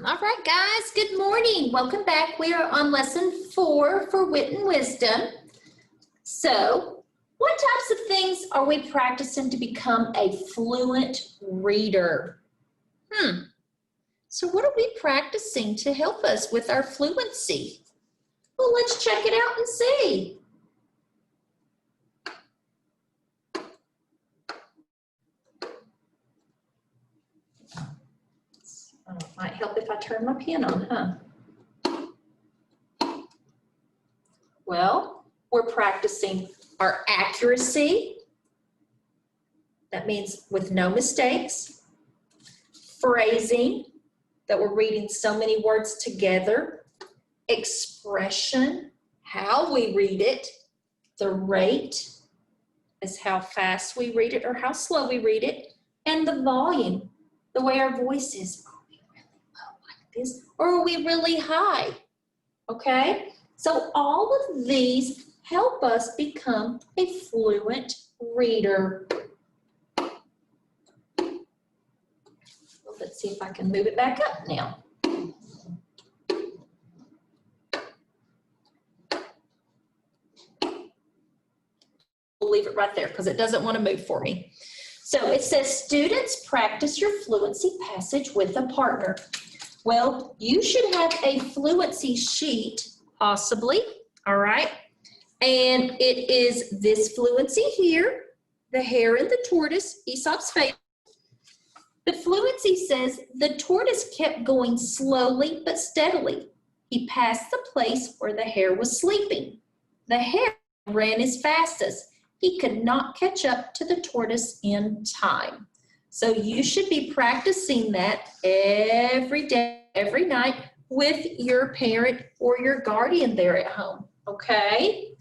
All right, guys, good morning. Welcome back. We are on lesson 4 for Wit and Wisdom. So, what types of things are we practicing to become a fluent reader? So what are we practicing to help us with our fluency? Well, let's check it out and see. Might help if I turn my pen on, huh? Well, we're practicing our accuracy. That means with no mistakes. Phrasing, that we're reading so many words together. Expression, how we read it. The rate is how fast we read it or how slow we read it. And the volume, the way our voice is. Are we really low like this or are we really high? Okay, so all of these help us become a fluent reader. Let's see if I can move it back up now. We'll leave it right there because it doesn't want to move for me. So it says, students, practice your fluency passage with a partner. Well, you should have a fluency sheet, possibly, all right? And it is this fluency here, the hare and the tortoise, Aesop's fable. The fluency says, the tortoise kept going slowly but steadily. He passed the place where the hare was sleeping. The hare ran his fastest. He could not catch up to the tortoise in time. So you should be practicing that every day, every night with your parent or your guardian there at home, okay?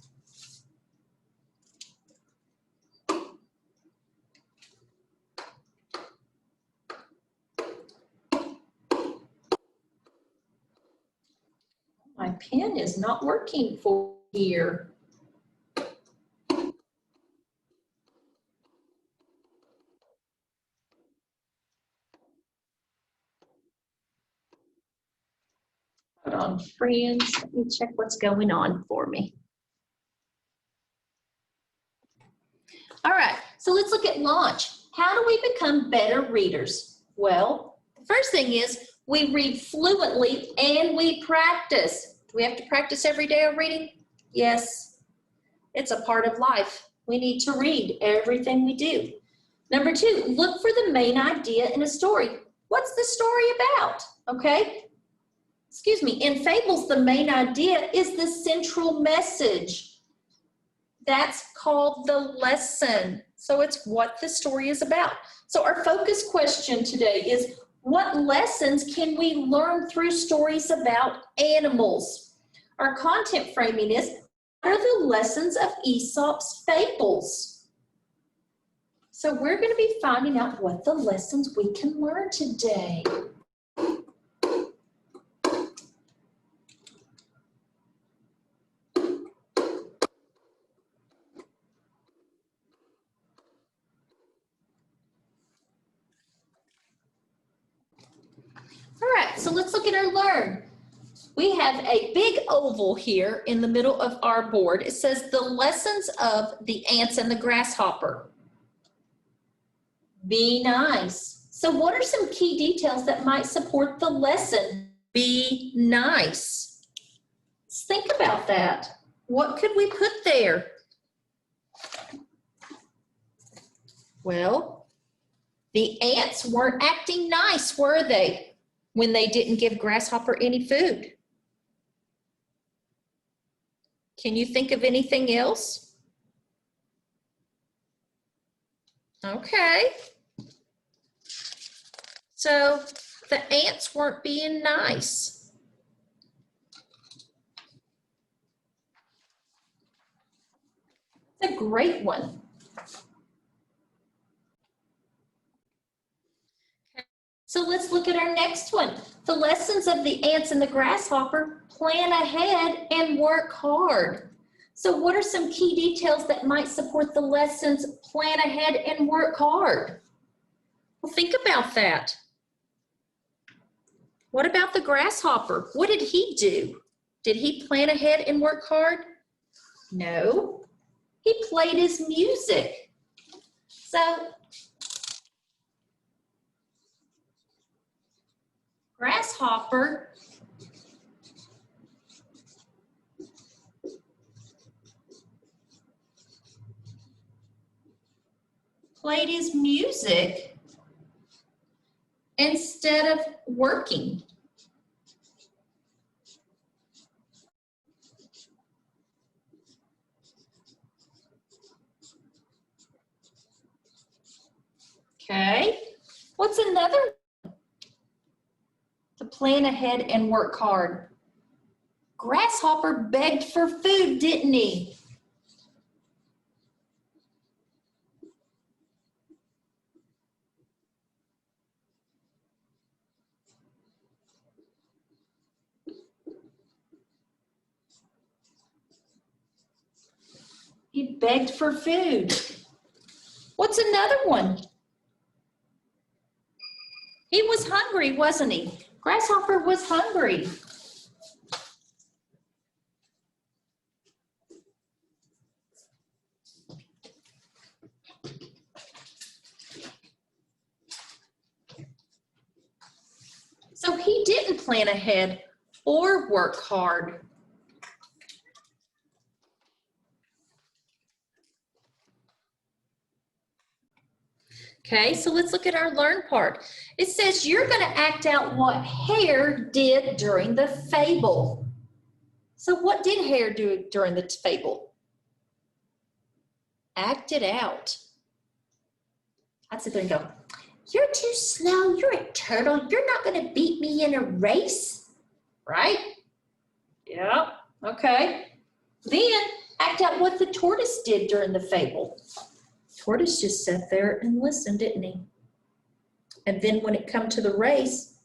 My pen is not working for here. Hold on, friends. Let me check what's going on for me. All right, so let's look at launch. How do we become better readers? Well, the first thing is we read fluently and we practice. Do we have to practice every day of reading? Yes, it's a part of life. We need to read everything we do. Number 2, look for the main idea in a story. What's the story about? Okay. Excuse me, in fables, the main idea is the central message. That's called the lesson. So it's what the story is about. So our focus question today is, what lessons can we learn through stories about animals? Our content framing is, what are the lessons of Aesop's fables? So we're going to be finding out what the lessons we can learn today. All right, so let's look at our learn. We have a big oval here in the middle of our board. It says the lessons of the ants and the grasshopper. Be nice. So what are some key details that might support the lesson? Be nice. Let's think about that. What could we put there? Well, the ants weren't acting nice, were they, when they didn't give Grasshopper any food? Can you think of anything else? Okay. So the ants weren't being nice. It's a great one. So let's look at our next one. The lessons of the ants and the grasshopper: plan ahead and work hard. So what are some key details that might support the lessons plan ahead and work hard? Well, think about that. What about the grasshopper? What did he do? Did he plan ahead and work hard? No, he played his music. So, grasshopper played his music instead of working. Okay, what's another one? To plan ahead and work hard. Grasshopper begged for food, didn't he? He begged for food. What's another one? He was hungry, wasn't he? Grasshopper was hungry. So he didn't plan ahead or work hard. Okay, so let's look at our learn part. It says you're going to act out what Hare did during the fable. So what did Hare do during the fable? Act it out. I'd sit there and go, you're too slow, you're a turtle, you're not going to beat me in a race, right? Yeah, okay. Then act out what the tortoise did during the fable. Tortoise just sat there and listened, didn't he? And then when it come to the race,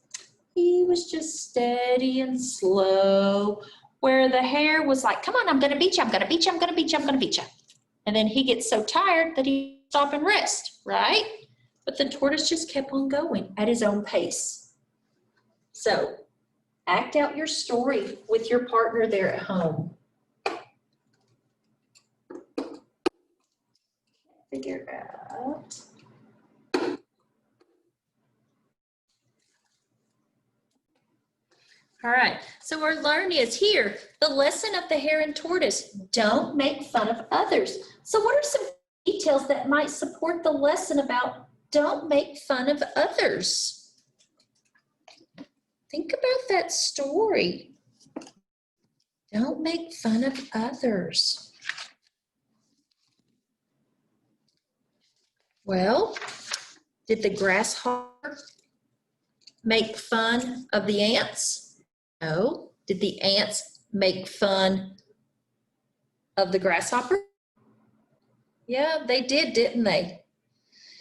he was just steady and slow, where the hare was like, come on, I'm gonna beat you, I'm gonna beat you, I'm gonna beat you, I'm gonna beat you. And then he gets so tired that he stop and rest, right? But the tortoise just kept on going at his own pace. So act out your story with your partner there at home. Figure out. All right, so our learn is here. The lesson of the hare and tortoise, don't make fun of others. So what are some details that might support the lesson about don't make fun of others? Think about that story. Don't make fun of others. Well, did the grasshopper make fun of the ants? No. Did the ants make fun of the grasshopper? Yeah, they did, didn't they?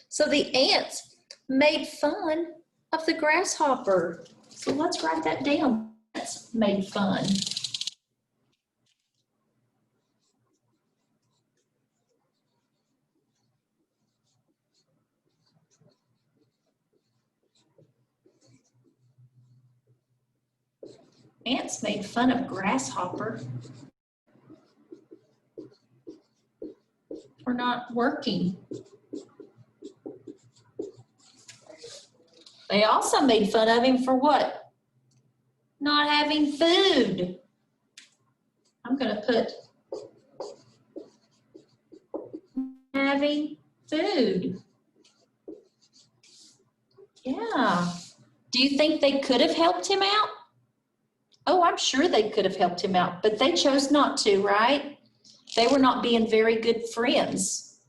So the ants made fun of the grasshopper. So let's write that down. Ants made fun. Ants made fun of grasshopper for not working. They also made fun of him for what? Not having food. I'm going to put having food. Yeah. Do you think they could have helped him out? Oh, I'm sure they could have helped him out, but they chose not to, right? They were not being very good friends.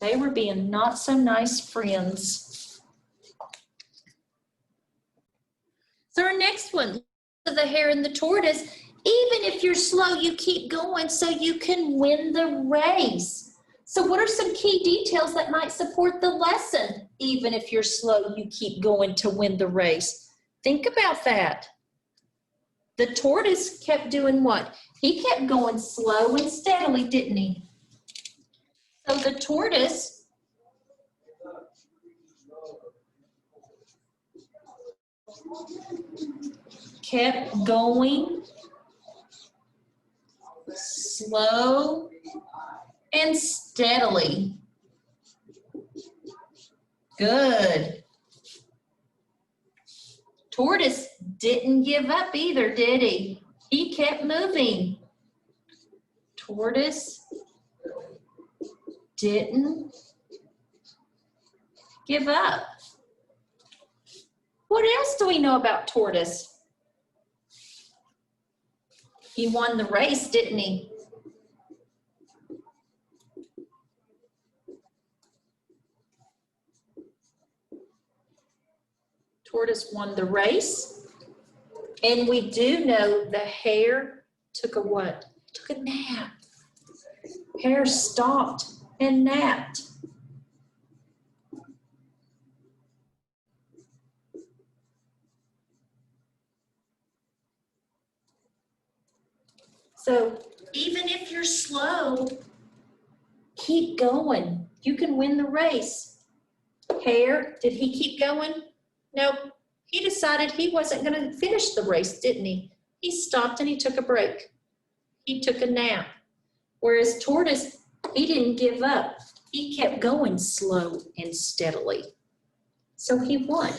They were being not so nice friends. So our next one, the hare and the tortoise, even if you're slow, you keep going so you can win the race. So what are some key details that might support the lesson? Even if you're slow, you keep going to win the race. Think about that. The tortoise kept doing what? He kept going slow and steadily, didn't he? So the tortoise kept going slow and steadily. Good. Tortoise didn't give up either, did he? He kept moving. Tortoise didn't give up. What else do we know about Tortoise? He won the race, didn't he? Tortoise won the race. And we do know the hare took a what? Took a nap. Hare stopped and napped. So even if you're slow, keep going. You can win the race. Hare, did he keep going? Nope. He decided he wasn't going to finish the race, didn't he? He stopped and he took a break. He took a nap. Whereas Tortoise, he didn't give up. He kept going slow and steadily. So he won.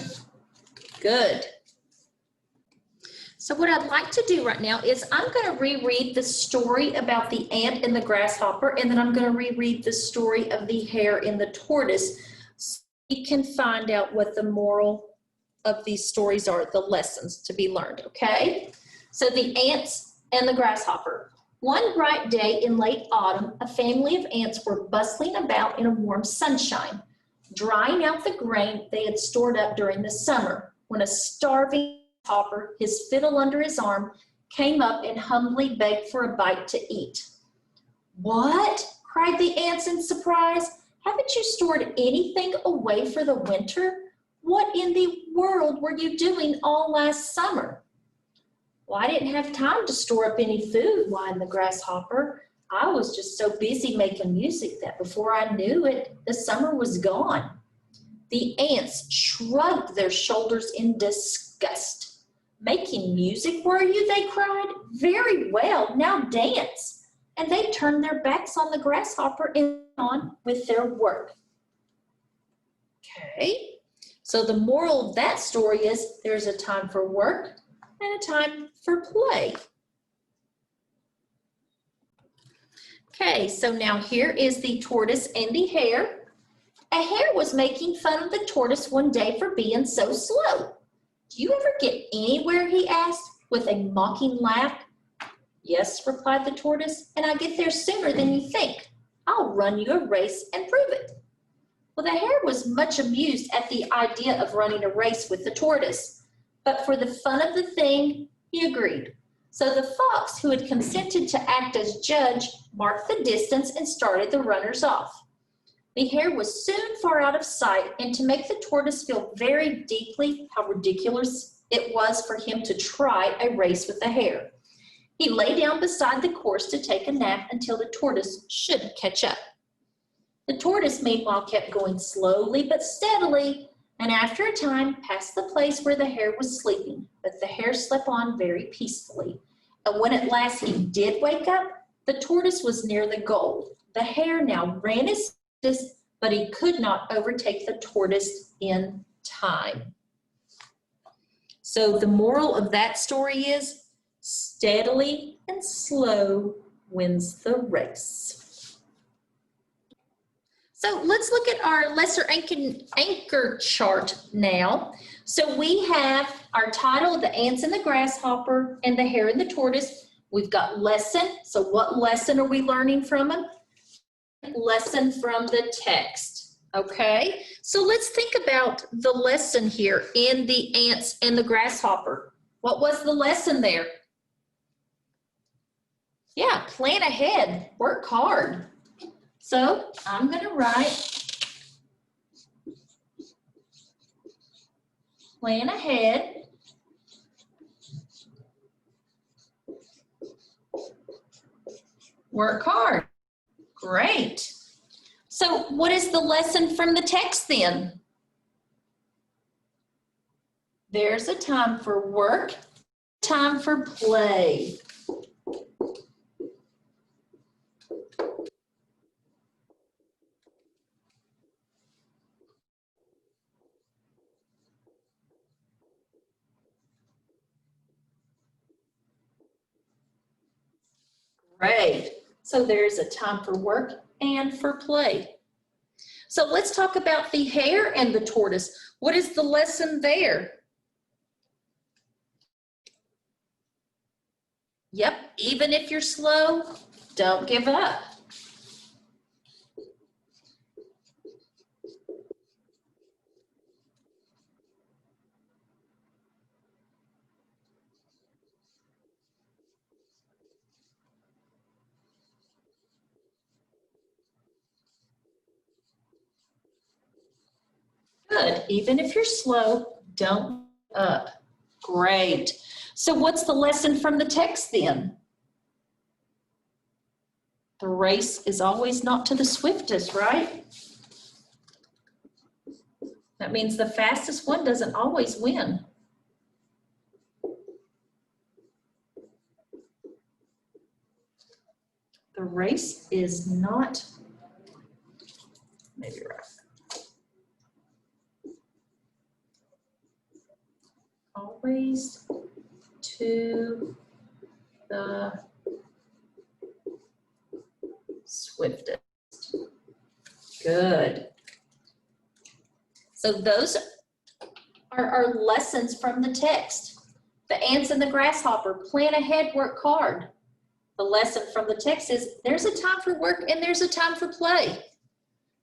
Good. So what I'd like to do right now is I'm going to reread the story about the ant and the grasshopper, and then I'm going to reread the story of the hare and the tortoise so you can find out what the moral of these stories are, the lessons to be learned, okay? So the ants and the grasshopper. One bright day in late autumn, a family of ants were bustling about in a warm sunshine, drying out the grain they had stored up during the summer, when a starving grasshopper, his fiddle under his arm, came up and humbly begged for a bite to eat. "What?" cried the ants in surprise. "Haven't you stored anything away for the winter? What in the world were you doing all last summer?" "Well, I didn't have time to store up any food," whined the grasshopper. "I was just so busy making music that before I knew it, the summer was gone." The ants shrugged their shoulders in disgust. "Making music, were you?" they cried. "Very well, now dance." And they turned their backs on the grasshopper and went on with their work. Okay, so the moral of that story is there's a time for work and a time for play. Okay, so now here is the tortoise and the hare. A hare was making fun of the tortoise one day for being so slow. "Do you ever get anywhere?" he asked with a mocking laugh. "Yes," replied the tortoise, "and I get there sooner than you think. I'll run you a race and prove it." Well, the hare was much amused at the idea of running a race with the tortoise, but for the fun of the thing, he agreed. So the fox, who had consented to act as judge, marked the distance and started the runners off. The hare was soon far out of sight, and to make the tortoise feel very deeply how ridiculous it was for him to try a race with the hare, he lay down beside the course to take a nap until the tortoise should catch up. The tortoise, meanwhile, kept going slowly but steadily, and after a time passed the place where the hare was sleeping, but the hare slept on very peacefully. And when at last he did wake up, the tortoise was near the goal. The hare now ran as fast, but he could not overtake the tortoise in time. So the moral of that story is steadily and slow wins the race. So let's look at our lesser anchor chart now. So we have our title, The Ants and the Grasshopper, and the Hare and the Tortoise. We've got lesson. So what lesson are we learning from them? Lesson from the text. Okay, so let's think about the lesson here in The Ants and the Grasshopper. What was the lesson there? Yeah, plan ahead, work hard. So I'm going to write plan ahead, work hard. Great. So what is the lesson from the text then? There's a time for work, time for play. Great. So there's a time for work and for play. So let's talk about the hare and the tortoise. What is the lesson there? Yep, even if you're slow, don't give up. Good, even if you're slow, don't give up. Great. So what's the lesson from the text then? The race is always not to the swiftest, right? That means the fastest one doesn't always win. The race is not, maybe right, always to the swiftest. Good. So those are our lessons from the text. The ants and the grasshopper, plan ahead, work hard. The lesson from the text is there's a time for work and there's a time for play.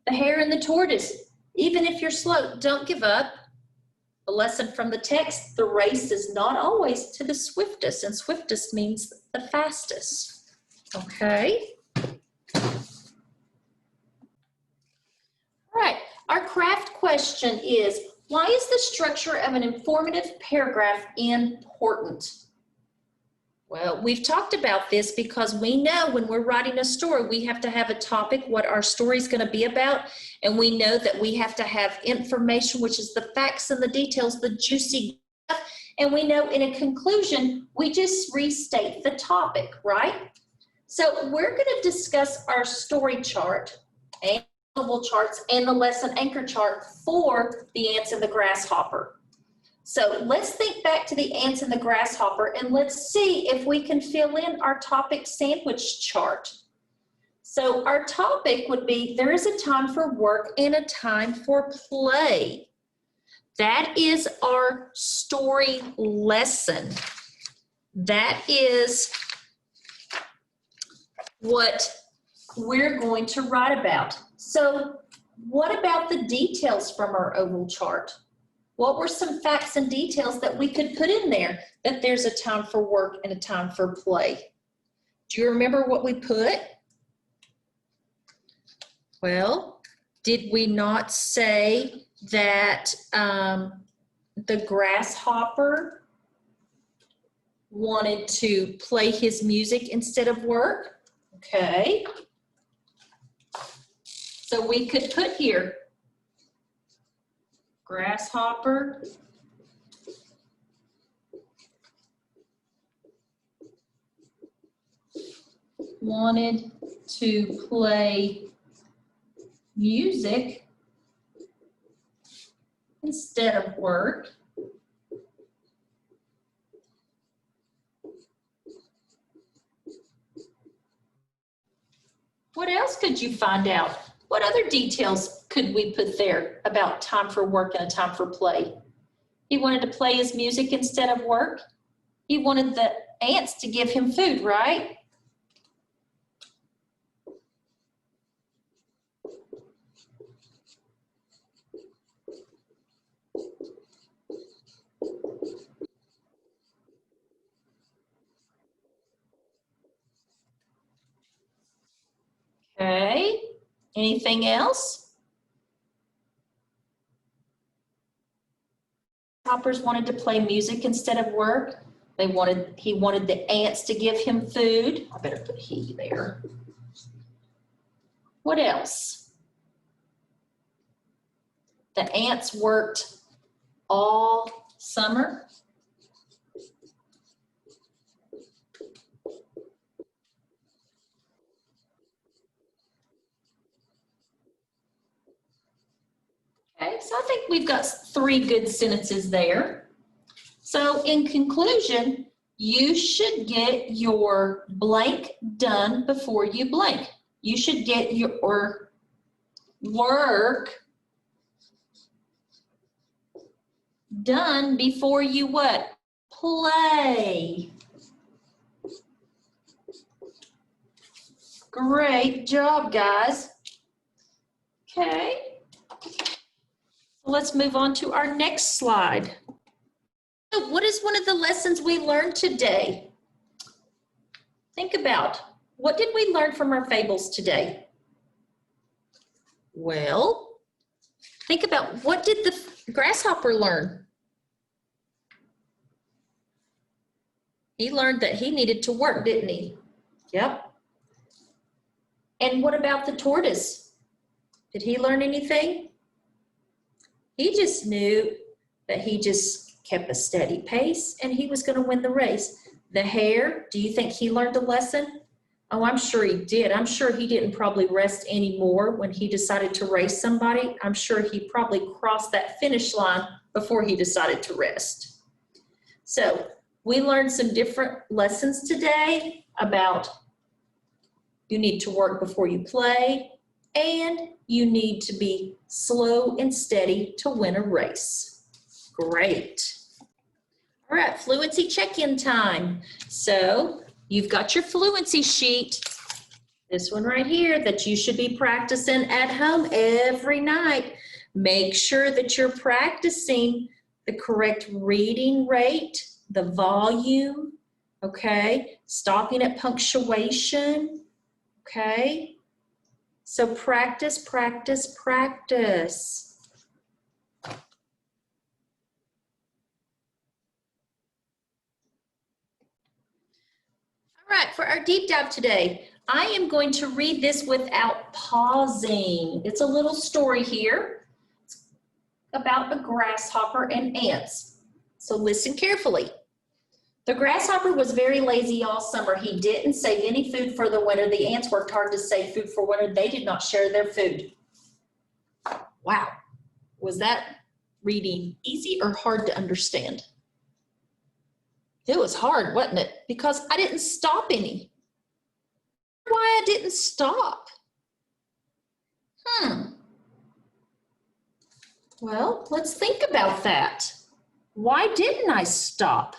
The hare and the tortoise, even if you're slow, don't give up. The lesson from the text, the race is not always to the swiftest, and swiftest means the fastest. Okay. All right, our craft question is, why is the structure of an informative paragraph important? Well, we've talked about this because we know when we're writing a story, we have to have a topic, what our story is going to be about, and we know that we have to have information, which is the facts and the details, the juicy stuff, and we know in a conclusion, we just restate the topic, right? So we're going to discuss our story chart and charts and the lesson anchor chart for the ants and the grasshopper. So let's think back to the ants and the grasshopper and let's see if we can fill in our topic sandwich chart. So our topic would be, there is a time for work and a time for play. That is our story lesson. That is what we're going to write about. So what about the details from our oval chart? What were some facts and details that we could put in there that there's a time for work and a time for play? Do you remember what we put? Well, did we not say that the grasshopper wanted to play his music instead of work? Okay. So we could put here, grasshopper wanted to play music instead of work. What else could you find out? What other details could we put there about time for work and a time for play? He wanted to play his music instead of work. He wanted the ants to give him food, right? Okay, anything else? Hoppers wanted to play music instead of work. He wanted the ants to give him food. I better put he there. What else? The ants worked all Summer. Okay, so I think we've got 3 good sentences there. So in conclusion, you should get your blank done before you blank. You should get your work done before you what? Play. Great job, guys. Okay. Let's move on to our next slide. So what is one of the lessons we learned today? Think about, what did we learn from our fables today? Well, think about, what did the grasshopper learn? He learned that he needed to work, didn't he? Yep. And what about the tortoise? Did he learn anything? He just knew that he just kept a steady pace and he was going to win the race. The hare, do you think he learned a lesson? Oh, I'm sure he did. I'm sure he didn't probably rest anymore when he decided to race somebody. I'm sure he probably crossed that finish line before he decided to rest. So we learned some different lessons today about you need to work before you play, and you need to be slow and steady to win a race. Great. All right, fluency check-in time. So you've got your fluency sheet, this one right here, that you should be practicing at home every night. Make sure that you're practicing the correct reading rate, the volume, okay? Stopping at punctuation. Okay, so practice, practice, practice. All right, for our deep dive today, I am going to read this without pausing. It's a little story here about a grasshopper and ants. So listen carefully. The grasshopper was very lazy all summer. He didn't save any food for the winter. The ants worked hard to save food for winter. They did not share their food. Wow. Was that reading easy or hard to understand? It was hard, wasn't it? Because I didn't stop any. Why I didn't stop? Well, let's think about that. Why didn't I stop?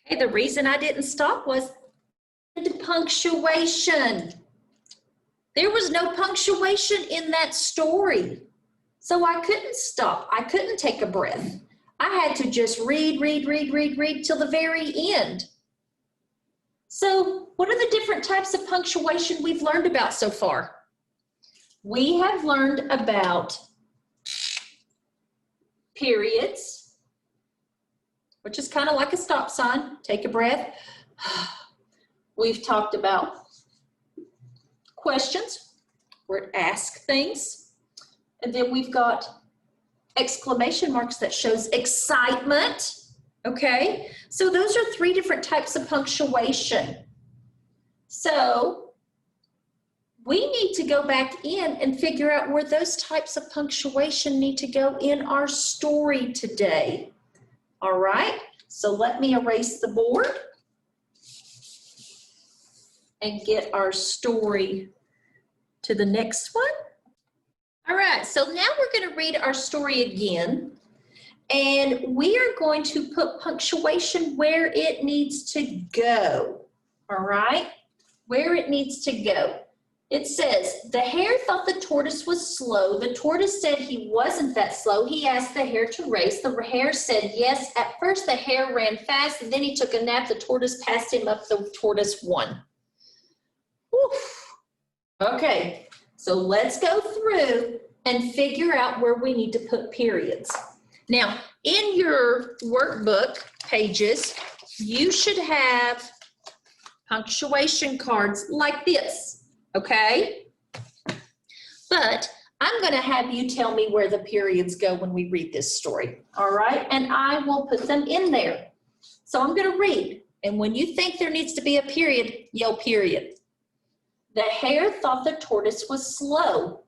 Okay, the reason I didn't stop was the punctuation. There was no punctuation in that story. So I couldn't stop. I couldn't take a breath. I had to just read till the very end. So what are the different types of punctuation we've learned about so far? We have learned about periods, which is kind of like a stop sign. Take a breath. We've talked about questions, where it asks things. And then we've got exclamation marks that shows excitement. Okay, so those are 3 different types of punctuation. So we need to go back in and figure out where those types of punctuation need to go in our story today. All right, so let me erase the board and get our story to the next one. All right, so now we're going to read our story again, and we are going to put punctuation where it needs to go. All right, where it needs to go. It says, the hare thought the tortoise was slow. The tortoise said he wasn't that slow. He asked the hare to race. The hare said yes. At first the hare ran fast, and then he took a nap. The tortoise passed him up. The tortoise won. Oof. Okay, so let's go through and figure out where we need to put periods. Now, in your workbook pages, you should have punctuation cards like this. Okay, but I'm going to have you tell me where the periods go when we read this story, all right? And I will put them in there. So I'm going to read, and when you think there needs to be a period, yell period. The hare thought the tortoise was slow.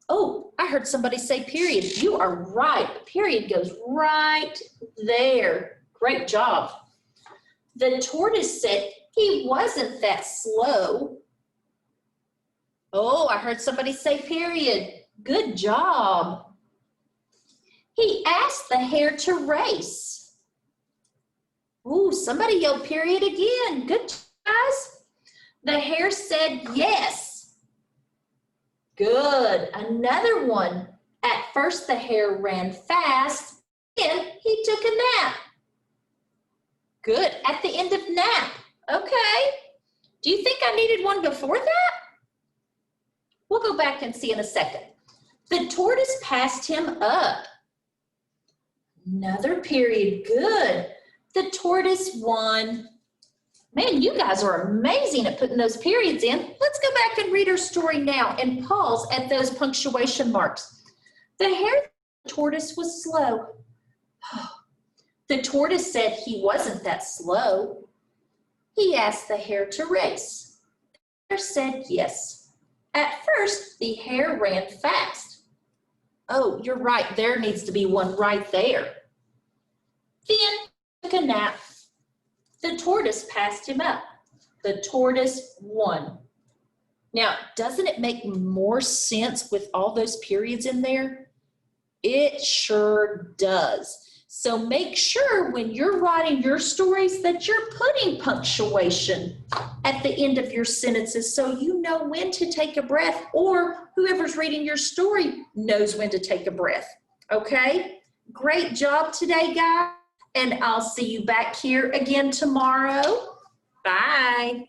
Oh, I heard somebody say period. You are right. The period goes right there. Great job. The tortoise said he wasn't that slow. Oh, I heard somebody say period. Good job. He asked the hare to race. Ooh, somebody yelled period again. Good job, guys. The hare said yes. Good. Another one. At first the hare ran fast, then he took a nap. Good. At the end of nap. Okay. Do you think I needed one before that? We'll go back and see in a second. The tortoise passed him up. Another period. Good. The tortoise won. Man, you guys are amazing at putting those periods in. Let's go back and read our story now and pause at those punctuation marks. The hare, the tortoise was slow. The tortoise said he wasn't that slow. He asked the hare to race. The hare said yes. At first, the hare ran fast. Oh, you're right. There needs to be one right there. Then took a nap. The tortoise passed him up. The tortoise won. Now, doesn't it make more sense with all those periods in there? It sure does. So make sure when you're writing your stories that you're putting punctuation at the end of your sentences so you know when to take a breath, or whoever's reading your story knows when to take a breath. Okay? Great job today, guys. And I'll see you back here again tomorrow. Bye.